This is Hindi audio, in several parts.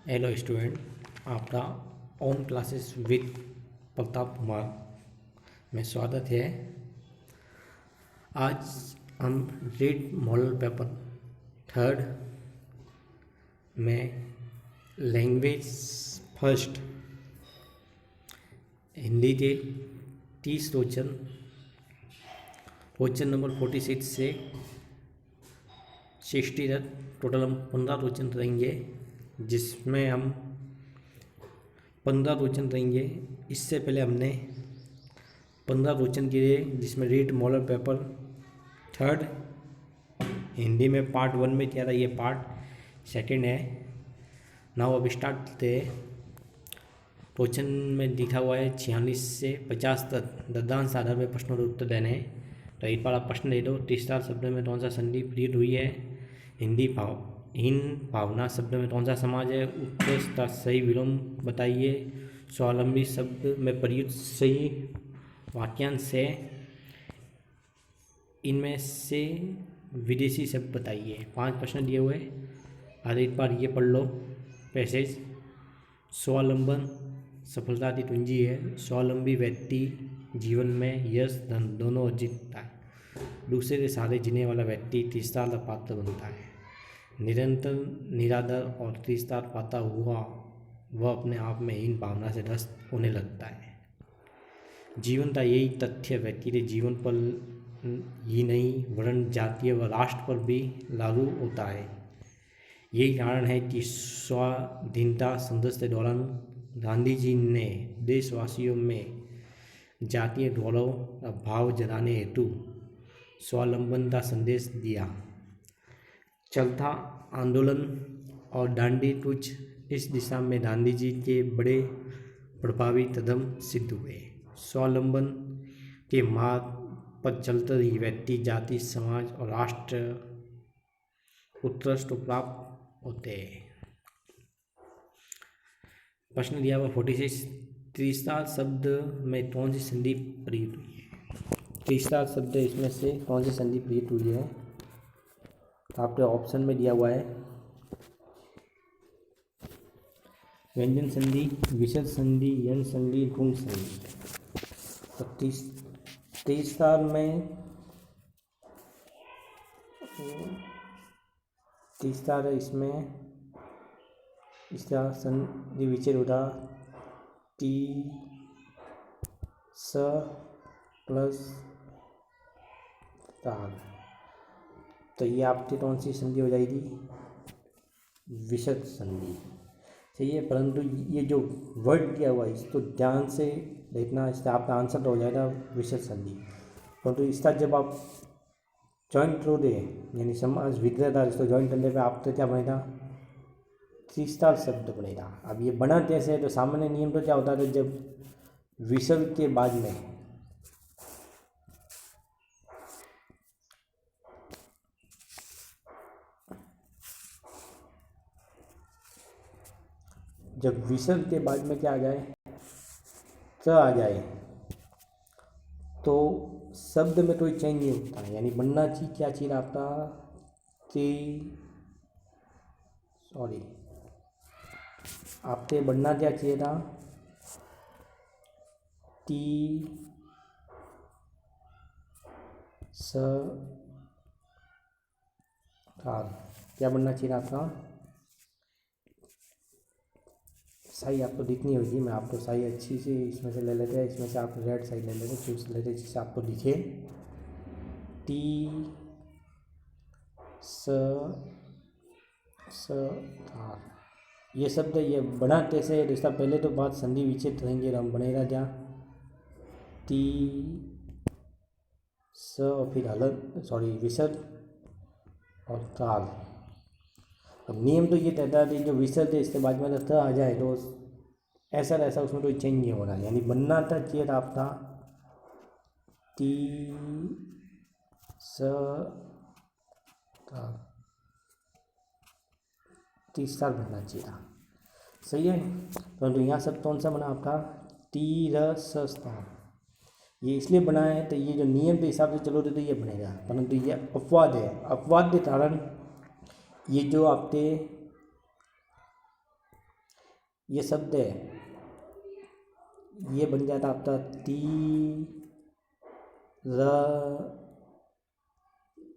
हेलो स्टूडेंट, आपका ओम क्लासेस विद प्रताप कुमार में स्वागत है। आज हम रीड मॉडल पेपर थर्ड में लैंग्वेज फर्स्ट हिंदी के 30 क्वेश्चन नंबर 46 से 60 तक टोटल हम 15 क्वेश्चन रहेंगे, जिसमें हम 15 क्वेश्चन रहेंगे। इससे पहले हमने 15 क्वेश्चन किए जिसमें read model paper third Hindi में पार्ट 1 में किया था। ये पार्ट सेकंड है। नाउ अब स्टार्ट करते हैं। क्वेश्चन में लिखा हुआ है 46 से 50 तक दद्यांश आधार पर प्रश्नों के उत्तर देने हैं। तो एक बार आप प्रश्न दे दो। तीसरा शब्द में कौन सा संधि प्रयुक्त हुई है? हीन भावना शब्द में कौन सा समाज है? उत्कृष्ट सही विलोम बताइए। स्वावलंबी शब्द में प्रयुक्त सही वाक्यांश है। इनमें से विदेशी शब्द बताइए। 5 प्रश्न दिए हुए। आज एक बार ये पढ़ लो पैसेज। स्वावलंबन सफलता की कुंजी है। स्वावलंबी व्यक्ति जीवन में यश धन दोनों जीतता है। दूसरे के सहारे जीने वाला व्यक्ति तीसरा पात्र बनता है। निरंतर निरादर और तीसरा पाता हुआ वह अपने आप में हीन भावना से ग्रस्त होने लगता है। जीवन का यही तथ्य व्यक्ति के जीवन पर ही नहीं वर्ण जातीय व राष्ट्र पर भी लागू होता है। यही कारण है कि स्वाधीनता संघर्ष के दौरान गांधी जी ने देशवासियों में जातीय गौरव भाव जगाने हेतु स्वावलंबन का संदेश दिया। चरखा आंदोलन और दांडी कूच इस दिशा में गांधी जी के बड़े प्रभावी कदम सिद्ध हुए। स्वावलंबन के मार्ग पर चलते ही व्यक्ति जाति समाज और राष्ट्र उत्कृष्ट प्राप्त होते हैं। प्रश्न दिया हुआ 46। तीसरा शब्द में कौन सी संधि प्रयुक्त हुई है? तीसरा शब्द इसमें से कौन सी संधि प्रयुक्त हुई है? आपके ऑप्शन में दिया हुआ है व्यंजन संधि, विसर्ग संधि, यन संधि, गुण संधि। तो तीसरा में इसमें इसका संधि विच्छेद होता टी स प्लस ताल। तो ये आपकी कौन सी संधि हो जाएगी? विसर्ग संधि। सही है, परंतु ये जो वर्ड दिया हुआ है इसको ध्यान से देखना, इससे आपका आंसर हो जाएगा विसर्ग संधि। परंतु इसका जब आप जॉइंट रो दे यानी समाज विग्रह था, इसको जॉइंट करने पे आपको क्या बनेगा? तीसरा शब्द बनेगा। अब ये बना कैसे है? तो सामान्य नियम तो क्या होता है, जब विसर्ग के बाद में क्या आ जाए? च आ जाए तो शब्द में कोई चेंज नहीं होता है। यानी बनना चाहिए क्या चीज़ आपका? आपके बनना क्या चाहिए था? टी स क्या बनना चाहिए आपका? सही आपको दिखनी होगी। मैं आपको सही अच्छी सी इसमें से ले लेते हैं। इसमें से आप रेड सही ले लेते, चूज लेते, जिससे आपको दिखे टी स ये शब्द ये बना कैसे है? इसका पहले तो बात संधि विच्छेद रहेंगे। हम बनेगा क्या? टी स और फिर विसर्ग और ताल। अब नियम तो ये कहता है जो विसर्ग है इसके बाद में तो आ जाए तो ऐसा उसमें कोई चेंज नहीं हो रहा है। यानी बनना था चाहिए था आपका टी स तीसरा बनना चाहिए था। सही है, परंतु यहाँ सब कौन सा बना आपका? टी र स। ये इसलिए बना है तो ये जो नियम के हिसाब से चलोगे तो ये बनेगा, परंतु ये अपवाद है। अपवाद के कारण ये जो आपके ये शब्द है, ये बन जाता आपका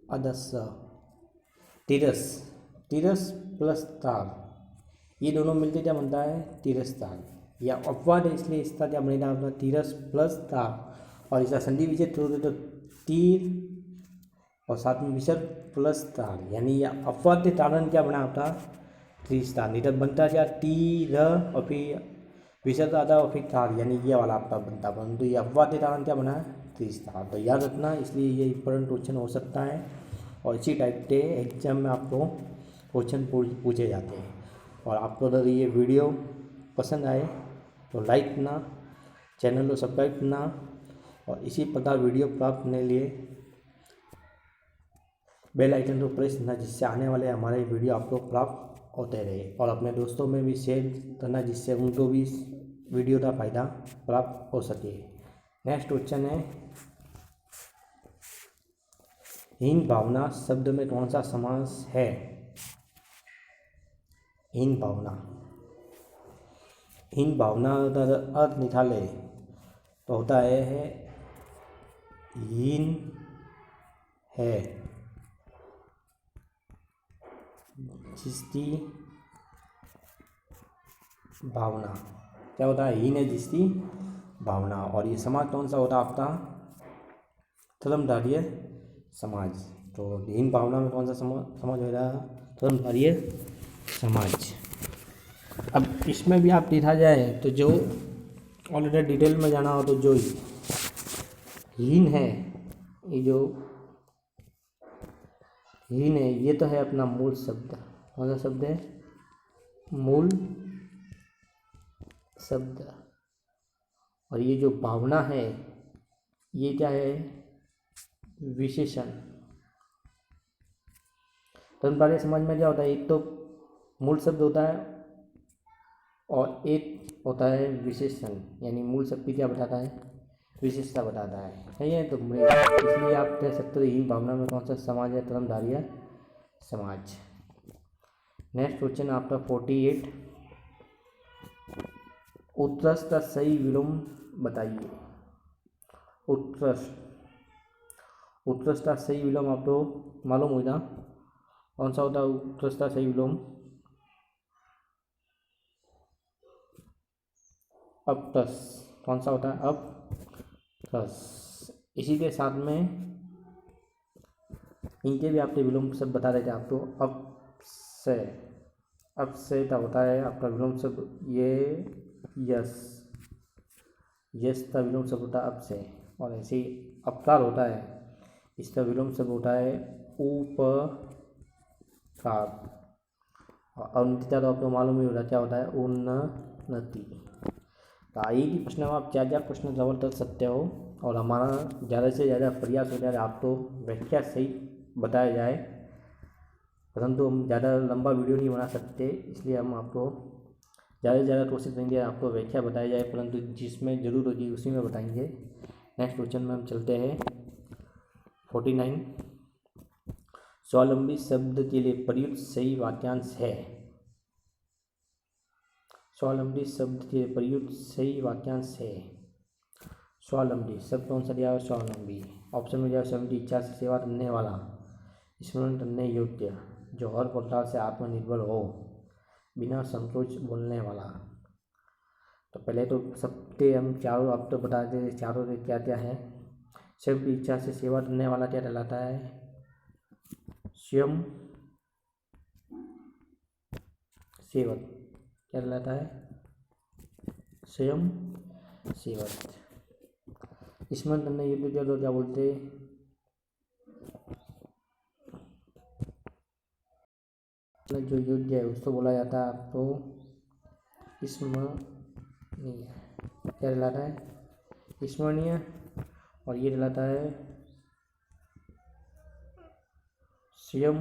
अदस तिरस, तिरस प्लस ताल, ये दोनों मिलते क्या बनता है तिरस ताल। या अपवाद है इसलिए इसका क्या बनेगा अपना तिरस प्लस ताल, और इसका संधि विच्छेद करोगे तो तीर और साथ में विसर्ग प्लस ताल, यानी यह अपवाद्य तालन क्या बना आपका त्रिस्ताल। नहीं तो बनता क्या तीर और फिर विसर्ग आता और फिर ताल, यानी ये वाला आपका बनता, परंतु ये अपवाद्य तालन क्या बना त्रिस्ताल। तो याद रखना, इसलिए ये इंपॉर्टेंट क्वेश्चन हो सकता है और इसी टाइप के एग्जाम में आपको क्वेश्चन पूछे जाते हैं। और आपको अगर ये वीडियो पसंद आए तो लाइक करना, चैनल को सब्सक्राइब करना और इसी प्रकार वीडियो प्राप्त करने के लिए बेल आइकन को प्रेस करना, जिससे आने वाले हमारे वीडियो आपको प्राप्त होते रहे। और अपने दोस्तों में भी शेयर करना, जिससे उनको भी वीडियो का फायदा प्राप्त हो सके। नेक्स्ट क्वेश्चन है, हीन भावना शब्द में कौन सा समास है। हीन भावना, हीन भावना का अर्थ निकाले तो होता है हीन है जिसकी भावना, क्या होता है हीन है जिसकी भावना। और ये समाज कौन सा होता है आपका धर्मधार्य समाज। तो हीन भावना में कौन सा समाज हो रहा है धर्मधार्य समाज। अब इसमें भी आप देखा जाए तो जो ऑलरेडी डिटेल में जाना हो तो जो हीन है, ये जो हीन है ये तो है अपना मूल शब्द। कौन सा शब्द है मूल शब्द। और ये जो भावना है ये क्या है विशेषण। धर्मधार्य समाज में क्या होता है, एक तो मूल शब्द होता है और एक होता है विशेषण, यानी मूल शब्द क्या बताता है विशेषता बताता है, सही है। तो इसलिए आप कह सकते हो हीन भावना में कौन सा समाज है धर्मधार्य समाज। नेक्स्ट क्वेश्चन आपका 48, उत्कृष्ट का सही विलोम बताइए। उत्कृष्ट, उत्कृष्ट का सही विलोम आपको मालूम होगा कौन सा होता है उत्कृष्ट का सही विलोम अपटस। कौन सा होता है अपटस। इसी के साथ में इनके भी आपके विलोम शब्द बता देते हैं आपको। अपसे, अपसे का होता है आपका विलोम शब्द ये यस, यस का विलोम शब्द होता है अपसे। और ऐसे ही अपकार होता है, इसका विलोम शब्द होता है उपकार। और उन्नति तो आपको मालूम ही होता क्या होता है उन्नति। तो आइए कि प्रश्न में आप क्या प्रश्न कवर कर सकते हो और हमारा ज़्यादा से ज़्यादा प्रयास हो जाए आपको व्याख्या सही बताया जाए, परंतु हम ज़्यादा लंबा वीडियो नहीं बना सकते, इसलिए हम आपको ज़्यादा से ज़्यादा कोशिश करेंगे आपको व्याख्या बताई जाए, परंतु जिसमें जरूर होगी उसी में बताएंगे। नेक्स्ट क्वेश्चन में हम चलते हैं 49, स्वावलंबी शब्द के लिए प्रयुक्त सही वाक्यांश है। स्वावलंबी शब्द के लिए प्रयुक्त सही वाक्यांश है। स्वावलंबी शब्द कौन सा दिया है स्वावलंबी। ऑप्शन में दिया स्वावलंबी इच्छा से सेवा करने वाला, स्मरण करने योग्य, जो हर प्रकार से आत्मनिर्भर हो, बिना संकोच बोलने वाला। तो पहले तो सबके हम चारों आप तो बता दें चारों के क्या क्या है। शब्द इच्छा से सेवा करने वाला क्या कहलाता है स्वयं सेवक, क्या कहलाता है स्वयं सेवक। स्मरण करने योग्य तो क्या बोलते जो योग्य है उसको बोला जाता है आपको स्मरणीय, क्या कहलाता है स्मरणीय। और ये कहलाता है स्वयं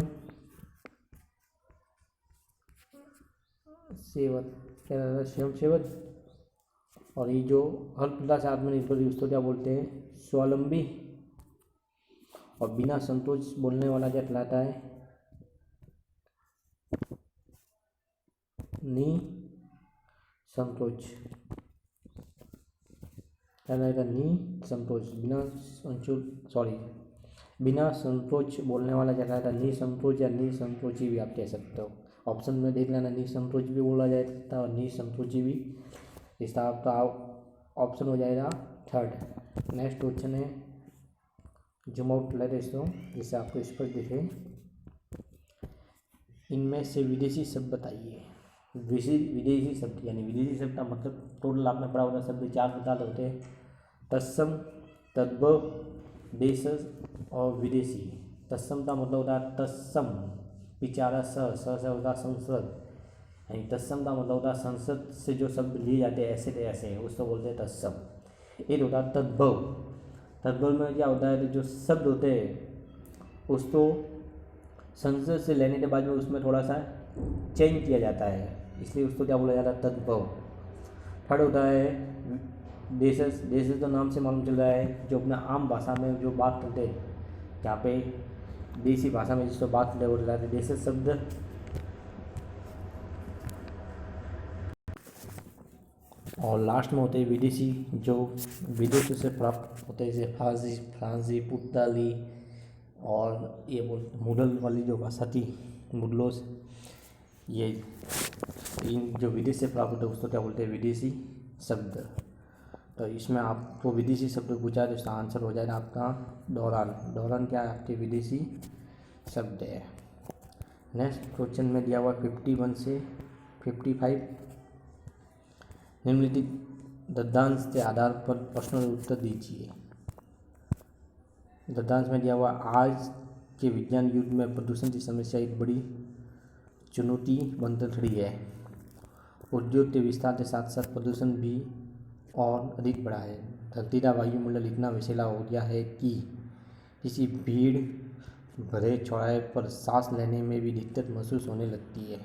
सेवक, क्या कहलाता है स्वयं सेवक। और ये जो हर प्रकार से आत्मनिर्भर उसको क्या बोलते हैं स्वावलंबी। और बिना संकोच बोलने वाला क्या कहलाता है संकोच, क्या रहेगा नी संकोच, बिना संकोच बोलने वाला क्या रहेगा निसंकोच या निसंकोची भी आप कह सकते हो। ऑप्शन में देख लेना, निसंकोच भी बोला जा सकता है और निसंकोची भी। इसका आपका ऑप्शन हो जाएगा थर्ड। नेक्स्ट क्वेश्चन है, जूम आउट ले दोस्तों जिससे आपको स्पष्ट दिखे। इनमें से विदेशी शब्द बताइए। विदेशी शब्द यानी विदेशी शब्द का मतलब टोटल आपने पढ़ा होता शब्द 4 प्रकार होते हैं, तत्सम, तद्भव, देशज और विदेशी। तत्सम का मतलब होता है तत्सम विचारा स से होता है संसद, यानी तत्सम का मतलब होता है संसद से जो शब्द लिए जाते हैं ऐसे ऐसे उसको बोलते हैं तत्सम। एक होता है तद्भव। तद्भव में क्या होता है कि जो शब्द होते हैं उसको संसद से लेने के बाद में उसमें थोड़ा सा चेंज किया जाता है, इसलिए उसको क्या बोला जाता है तद्भव। थर्ड होता है देशज। देशज तो नाम से मालूम चल रहा है जो अपना आम भाषा में जो बात करते हैं, जहाँ पे देसी भाषा में जिसको बात करते हैं वो कहलाते हैं देशज शब्द। और लास्ट में होते हैं विदेशी, जो विदेशों से प्राप्त होते हैं, जैसे फ्रांसी, पुर्तगाली और ये मुगल वाली जो भाषा थी मुगलों से, ये इन जो विदेश से प्राप्त होते हैं उसको क्या बोलते हैं विदेशी शब्द। तो इसमें आपको विदेशी शब्द पूछा तो इसका आंसर हो जाएगा आपका दौरान। दौरान क्या है आपके विदेशी शब्द है। नेक्स्ट क्वेश्चन में दिया हुआ 51 से 55। निम्नलिखित दद्यांश के आधार पर प्रश्नों के उत्तर दीजिए। दद्यांश में दिया हुआ आज के विज्ञान युग में प्रदूषण की समस्या एक बड़ी चुनौती बनकर खड़ी है। उद्योग के विस्तार के साथ साथ प्रदूषण भी और अधिक बढ़ा है। धरती का वायुमंडल इतना विषैला हो गया है कि किसी भीड़ भरे चौराहे पर सांस लेने में भी दिक्कत महसूस होने लगती है।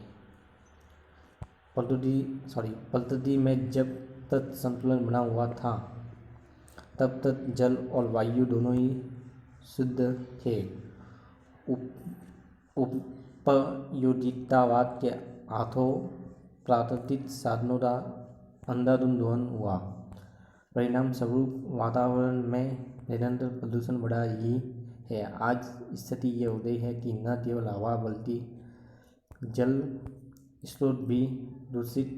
प्रकृति में जब तक संतुलन बना हुआ था तब तक जल और वायु दोनों ही शुद्ध थे। उपयोगितावाद के हाथों प्राकृतिक साधनों का अंधाधुंध दोहन हुआ। परिणाम स्वरूप वातावरण में निरंतर प्रदूषण बढ़ा ही है। आज स्थिति ये हो गई है कि न केवल हवा बल्कि जल स्रोत भी दूषित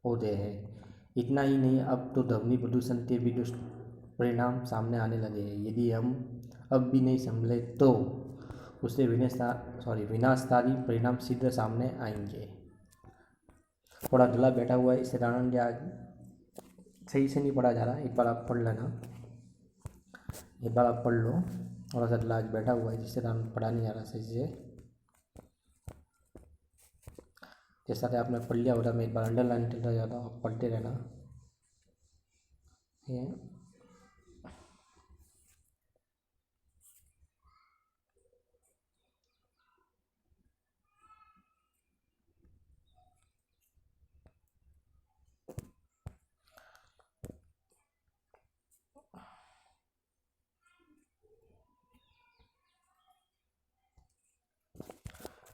हो गए हैं। इतना ही नहीं, अब तो ध्वनि प्रदूषण के भी दुष्परिणाम सामने आने लगे हैं। यदि हम अब भी नहीं संभले तो उससे विनाशकारी परिणाम सीधे सामने आएंगे। थोड़ा गला बैठा हुआ है, इससे कारण क्या सही से नहीं पढ़ा जा रहा। एक बार आप पढ़ लेना, एक बार आप पढ़ लो। थोड़ा सा गला बैठा हुआ है जिससे कारण पढ़ा नहीं जा रहा सही से। जैसा कि आपने पढ़ लिया होगा, मैं एक बार अंडरलाइन करता जाता हूँ, आप पढ़ते रहना। ये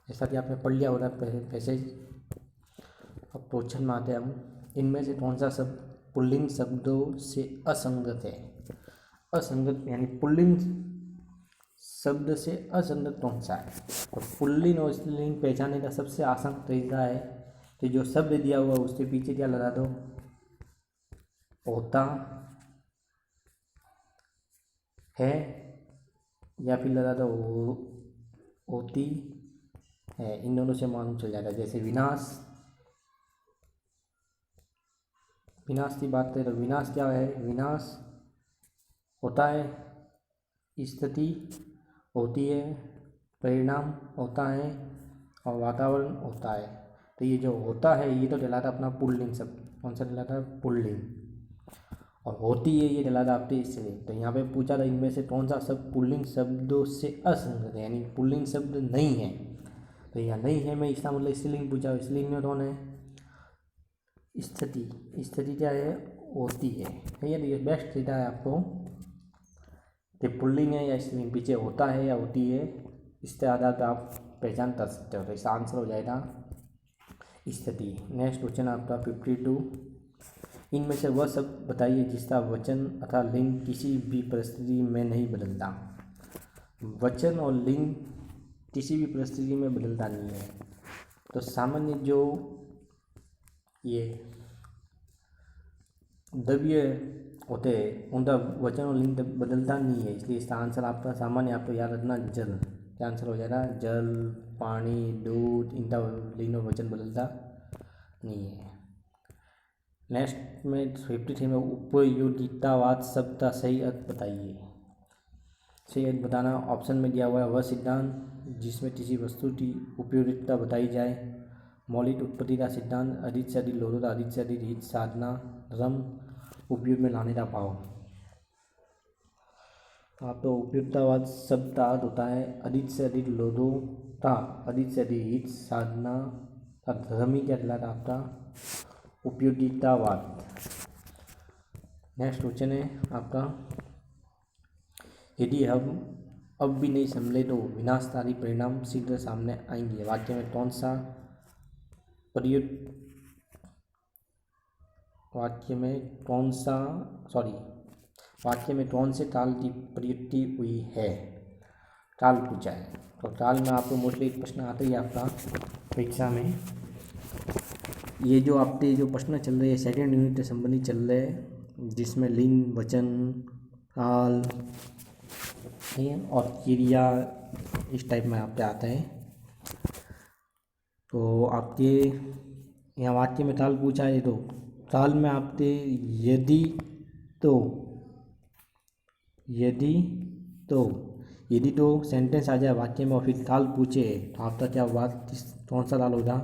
जैसा कि आपने पढ़ लिया होगा पैसेज। अब क्वेश्चन में आते हैं हम। इनमें से कौन सा शब्द पुल्लिंग शब्दों से असंगत है। असंगत यानी पुल्लिंग शब्द से असंगत कौन सा है। तो पुल्लिंग और स्त्रीलिंग पहचानने का सबसे आसान तरीका है कि जो शब्द दिया हुआ उसके पीछे क्या लगा दो, होता है या फिर लगा दो होती है। इन दोनों से मालूम चल जाता है। जैसे विनाश की बात करें तो विनाश क्या है, विनाश होता है, स्थिति होती है, परिणाम होता है और वातावरण होता है। तो ये जो होता है ये तो कहलाता अपना पुल्लिंग शब्द। कौन सा कहलाता है, पुल्लिंग। और होती है ये कहलाता आपके स्त्रीलिंग। तो यहाँ पे पूछा था इनमें से कौन सा शब्द पुल्लिंग शब्दों से असंगत है, यानी पुल्लिंग शब्द नहीं है। तो यहाँ नहीं है मैं इसका मतलब स्त्रीलिंग पूछा। स्त्रीलिंग में कौन है, स्थिति। स्थिति क्या है, होती है। ये देखिए बेस्ट तरीका है आपको कि पुल्लिंग है या स्त्रीलिंग, पीछे होता है या होती है, इसके आधार पर आप पहचान कर सकते हो। तो इसका आंसर हो जाएगा स्थिति। नेक्स्ट क्वेश्चन आपका 52, इनमें से वह शब्द बताइए जिसका वचन अथवा लिंग किसी भी परिस्थिति में नहीं बदलता। वचन और लिंग किसी भी परिस्थिति में बदलता नहीं है। तो सामान्य जो ये द्रव्य होते हैं उनका वचन और लिंग बदलता नहीं है, इसलिए इसका आंसर आपका सामान्य आपको याद रखना जल। क्या आंसर हो जाएगा? जल, पानी, दूध, इनका लिंग और वचन बदलता नहीं है। नेक्स्ट में 53 में उपयोगितावाद शब्द का सही अर्थ बताइए। सही अर्थ बताना ऑप्शन में दिया हुआ है वह सिद्धांत जिसमें किसी वस्तु की उपयोगिता बताई जाए, मौलिक उत्पत्ति का सिद्धांत, अधिक से अधिक लोधो का अधिक से अधिक हित साधना, रम उपयोग में लाने का भाव। आपको उपयुक्तवाद शब्द का अर्थ होता है अधिक से अधिक लोधो का अधिक से अधिक हित साधना का धर्म ही क्या कहलाता है आपका? उपयोगितावाद। नेक्स्ट क्वेश्चन है आपका, यदि हम अब भी नहीं संभले तो विनाशकारी परिणाम शीघ्र सामने आएंगे। वाक्य में कौन सा वाक्य में कौन से काल की प्रयुक्ति हुई है? काल पूछा है। तो काल में आपको मोस्टली एक प्रश्न आता ही आपका परीक्षा में। ये जो आपके जो प्रश्न चल रहे हैं सेकेंड यूनिट से संबंधित चल रहे हैं, जिसमें लिंग, वचन, काल और क्रिया इस टाइप में आपके आते हैं। तो आपके यहाँ वाक्य में काल पूछा है, तो काल में आपके यदि तो सेंटेंस आ जाए वाक्य में और फिर काल पूछे तो आपका क्या बात कौन सा काल होगा?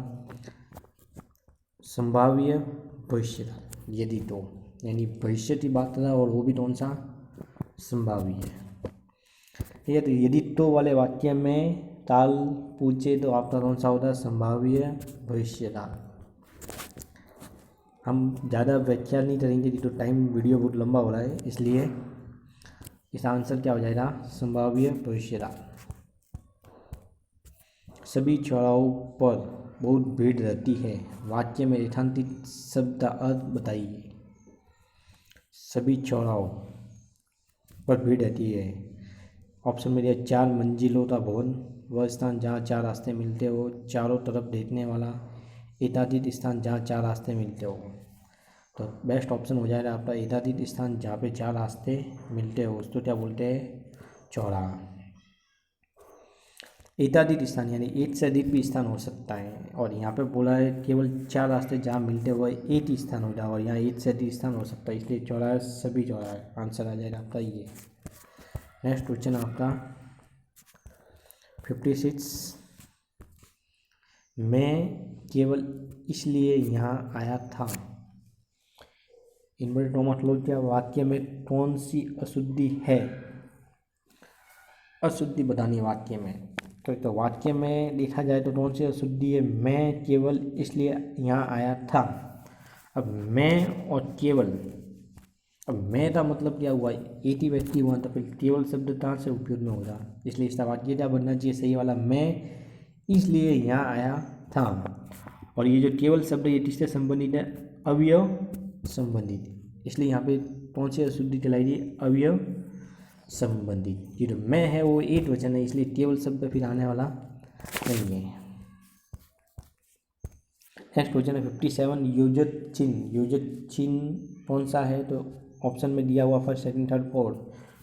संभाव्य भविष्य काल। यदि तो यानी भविष्य की बात रहा और वो भी कौन सा? संभाव्य। ठीक है, तो यदि तो वाले वाक्य में काल पूछे तो आपका कौन सा होता है? संभाव्य भविष्य काल। हम ज़्यादा व्याख्या नहीं करेंगे तो टाइम वीडियो बहुत लंबा हो रहा है, इसलिए इसका आंसर क्या हो जाएगा? संभाव्य भविष्य काल। सभी चौराहों पर बहुत भीड़ रहती है। वाक्य में रेखांकित शब्द का अर्थ बताइए। सभी चौराहों पर भीड़ रहती है। ऑप्शन में दिया 4 मंजिलों का भवन, वह स्थान जहाँ 4 रास्ते मिलते हो, चारों तरफ देखने वाला, एकाधिक स्थान जहाँ 4 रास्ते मिलते हो। तो बेस्ट ऑप्शन हो जाएगा आपका एकाधिक स्थान जहाँ पे 4 रास्ते मिलते हो, उसको क्या बोलते हैं? चौराहा। एकाधिक स्थान यानी एक से अधिक भी स्थान हो सकता है, और यहाँ पे बोला है केवल 4 रास्ते जहाँ मिलते हुए एक ही स्थान हो जाए, और यहाँ एक से अधिक स्थान हो सकता है, इसलिए चौराहा सभी चौराहा। आंसर आ जाएगा आपका ये। नेक्स्ट क्वेश्चन आपका 56, मैं केवल इसलिए यहाँ आया था। इनवर्टेड कॉमा क्लोज किया, वाक्य में कौन सी अशुद्धि है? अशुद्धि बतानी है वाक्य में। तो वाक्य में देखा जाए तो कौन सी अशुद्धि है? मैं केवल इसलिए यहाँ आया था। अब मैं और केवल, अब मैं का मतलब क्या हुआ? एक ही व्यक्ति हुआ, तो फिर केवल शब्द कहाँ से उपयोग में होगा? इसलिए इसका वाक्य क्या बनना चाहिए? सही वाला, मैं इसलिए यहाँ आया था। और ये जो केवल शब्द ये किससे संबंधित है? अवयव संबंधित, इसलिए यहाँ पे कौन सी अशुद्धि चलाएगी? अवयव संबंधित। ये जो मैं है वो एक वचन है, इसलिए केवल शब्द फिर आने वाला नहीं है। नेक्स्ट क्वेश्चन है 57, योजक चिन्ह। योजक चिन्ह कौन सा है? तो ऑप्शन में दिया हुआ फर्स्ट, सेकंड, थर्ड, फोर्थ।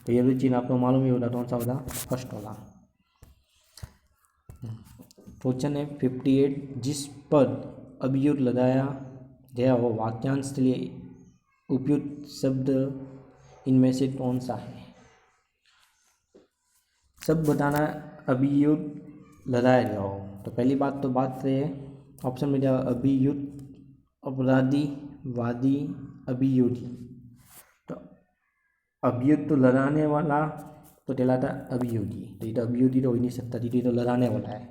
तो योजक चिन्ह आपको मालूम ही होगा कौन सा होगा? फर्स्ट वाला। क्वेश्चन है 58, जिस पर अभियोग लगाया गया हो वाक्यांश के लिए उपयुक्त शब्द इनमें से कौन सा है? शब्द बताना अभियोग लगाया गया हो। तो पहली बात तो बात है ऑप्शन में दिया अभियुक्त, अपराधी, वादी, अभियोगी। तो अभियुक्त तो लगाने वाला तो कहलाता अभियोगी, तो ये तो अभियोगी तो हो ही नहीं सकता, ये तो लगाने वाला है।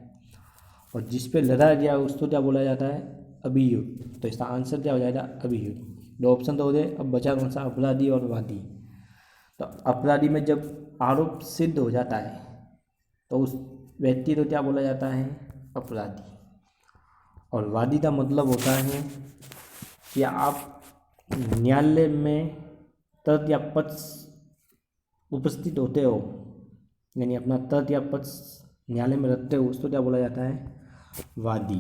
और जिस पे लगाया गया उसको क्या बोला जाता है? अभियुक्त। तो इसका आंसर क्या हो जाएगा? अभियुक्त। 2 ऑप्शन तो हो गए, अब बचा कौन सा? अपराधी और वादी। तो अपराधी में जब आरोप सिद्ध हो जाता है तो उस व्यक्ति को क्या बोला जाता है? अपराधी। और वादी का मतलब होता है कि आप न्यायालय में तर्क या पक्ष उपस्थित होते हो, यानी अपना तर्क या पक्ष न्यायालय में रखते हो, उसको क्या बोला जाता है? वादी।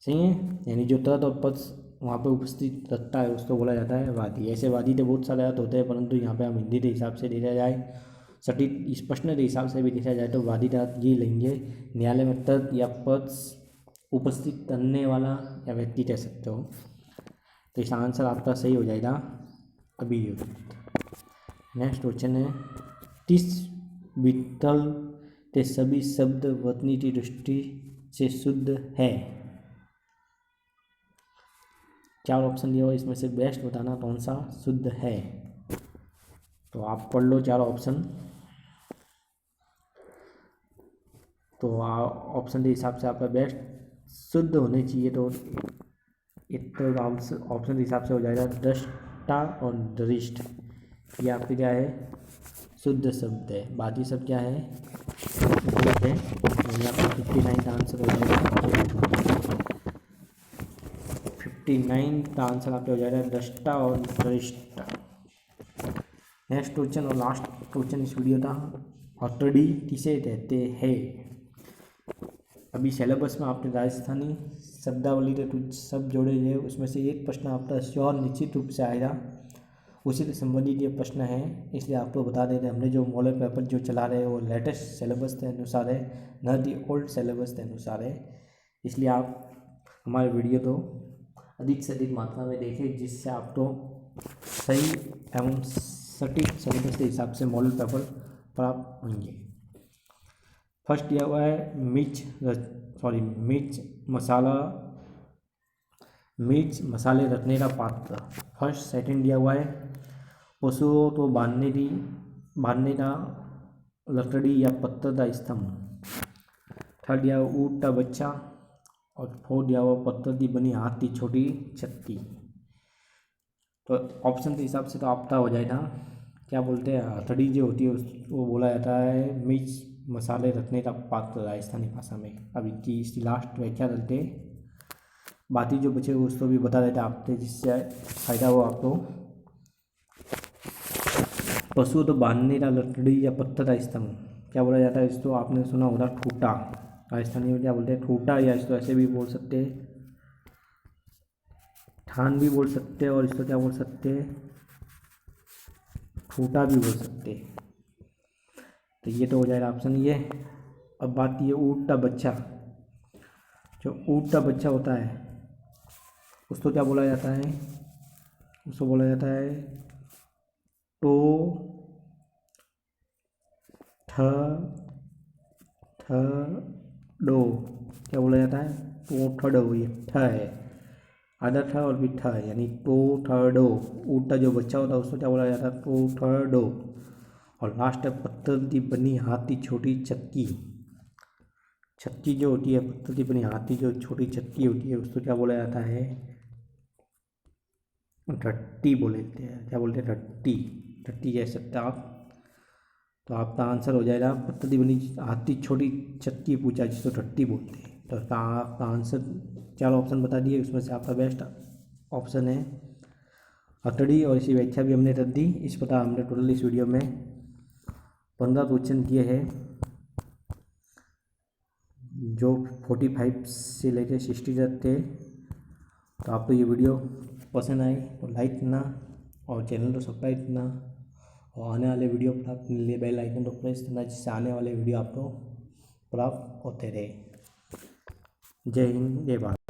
सही है, यानी जो तर्क और पक्ष वहाँ पे उपस्थित रखता है उसको बोला जाता है वादी। ऐसे वादी तो बहुत सारे अर्थ होते हैं, परंतु यहाँ पे हम हिंदी के हिसाब से देखा जाए, सटीक इस प्रश्न के हिसाब से भी देखा जाए तो वादी का अर्थ ये लेंगे, न्यायालय में तर्क या पक्ष उपस्थित करने वाला या व्यक्ति कह सकते हो। तो इसका आंसर आपका सही हो जाएगा अभियुक्त। नेक्स्ट क्वेश्चन है, किस विकल्प के सभी शब्द वतनी की दृष्टि से शुद्ध है? चार ऑप्शन दिया हुआ, इसमें से बेस्ट बताना कौन सा शुद्ध है। तो आप पढ़ लो चार ऑप्शन। तो ऑप्शन के हिसाब से आपका बेस्ट शुद्ध होने चाहिए, तो एक तो ऑप्शन के हिसाब से हो जाएगा दृष्टा और दृष्ट, ये आपके क्या है? शुद्ध शब्द है। बाकी सब क्या है? गलत है। यानी आपका 59 का आंसर हो जाएगा। 59 का आंसर आपका हो जाएगा दृष्टा और दृष्ट। नेक्स्ट क्वेश्चन और लास्ट क्वेश्चन इस वीडियो का, हथौड़ी किसे कहते हैं? अभी सिलेबस में आपने राजस्थानी शब्दावली के कुछ शब्द जोड़े हैं, उसमें से एक प्रश्न आपका श्योर निश्चित रूप से आएगा, उसी से संबंधित ये प्रश्न है, इसलिए आपको बता देते हैं हमने जो मॉडल पेपर जो चला रहे हैं वो लेटेस्ट सिलेबस के अनुसार है, न कि ओल्ड सिलेबस के अनुसार है। इसलिए आप हमारे वीडियो को अधिक से अधिक मात्रा में देखें, जिससे आपको सही एवं सटीक सिलेबस के हिसाब से मॉडल पेपर प्राप्त होंगे। फर्स्ट दिया हुआ है मिर्च मसाले रखने का पात्र। फर्स्ट सेकंड दिया हुआ है पशुओं को बांधने का लकड़ी या पत्थर का स्तंभ। थर्ड दिया हुआ ऊँट का बच्चा। और फोर्थ दिया हुआ पत्थर की बनी हाथ की छोटी छत्ती। तो ऑप्शन के हिसाब से तो आपका हो जाएगा, क्या बोलते हैं, हथौड़ी जो होती है वो बोला जाता है मिर्च मसाले रखने का पात्र राजस्थानी भाषा में। अब इनकी इसकी लास्ट व्याख्या करते, बाकी जो बचे उसको भी बता देते आपसे, जिससे फायदा हो आपको। पशु तो बांधने का लकड़ी या पत्थर का स्तंभ क्या बोला जाता है? इसको आपने सुना होगा ठूटा, राजस्थानी में क्या बोलते हैं? ठूटा, या इसको ऐसे भी बोल सकते हैं, ठान भी बोल सकते हैं, और इसको क्या बोल सकते हैं? ठूटा भी बोल सकते हैं। तो ये तो हो जाएगा ऑप्शन ये। अब बात ये ऊँट का बच्चा, जो ऊँट का बच्चा होता है उसको क्या बोला जाता है? उसको बोला जाता है टो ठ डो, क्या बोला जाता है? टो ठ डो, ये ठ है, आधा ठ और भी ठ है, यानी टो ठ डो। ऊँट का जो बच्चा होता है उसको क्या बोला जाता है? टो ठ डो। और लास्ट है पत्थर की बनी हाथ की छोटी चक्की। चक्की जो होती है, पत्थर की बनी हाथ की जो छोटी चक्की होती है, उसको क्या बोला जाता है? रट्टी बोलते हैं। क्या बोलते हैं? रट्टी, रट्टी कह सकते हैं आप। तो आपका आंसर हो जाएगा पत्थर की बनी हाथ की छोटी चक्की पूछा, जिसको रट्टी बोलते हैं। तो आपका आंसर चार ऑप्शन बता दिए, उसमें से आपका बेस्ट ऑप्शन है हथौड़ी, और इसी व्याख्या भी हमने कर दी। इस प्रकार हमने टोटल इस वीडियो में 15 क्वेश्चन किए हैं, जो 45 से लेकर 60 तक थे। तो आपको ये वीडियो पसंद आए तो लाइक करना और चैनल को सब्सक्राइब करना, और आने वाले वीडियो प्राप्त करने के लिए बेल आइकन को प्रेस करना, जिससे आने वाले वीडियो आपको प्राप्त होते रहे। जय हिंद, जय भारत।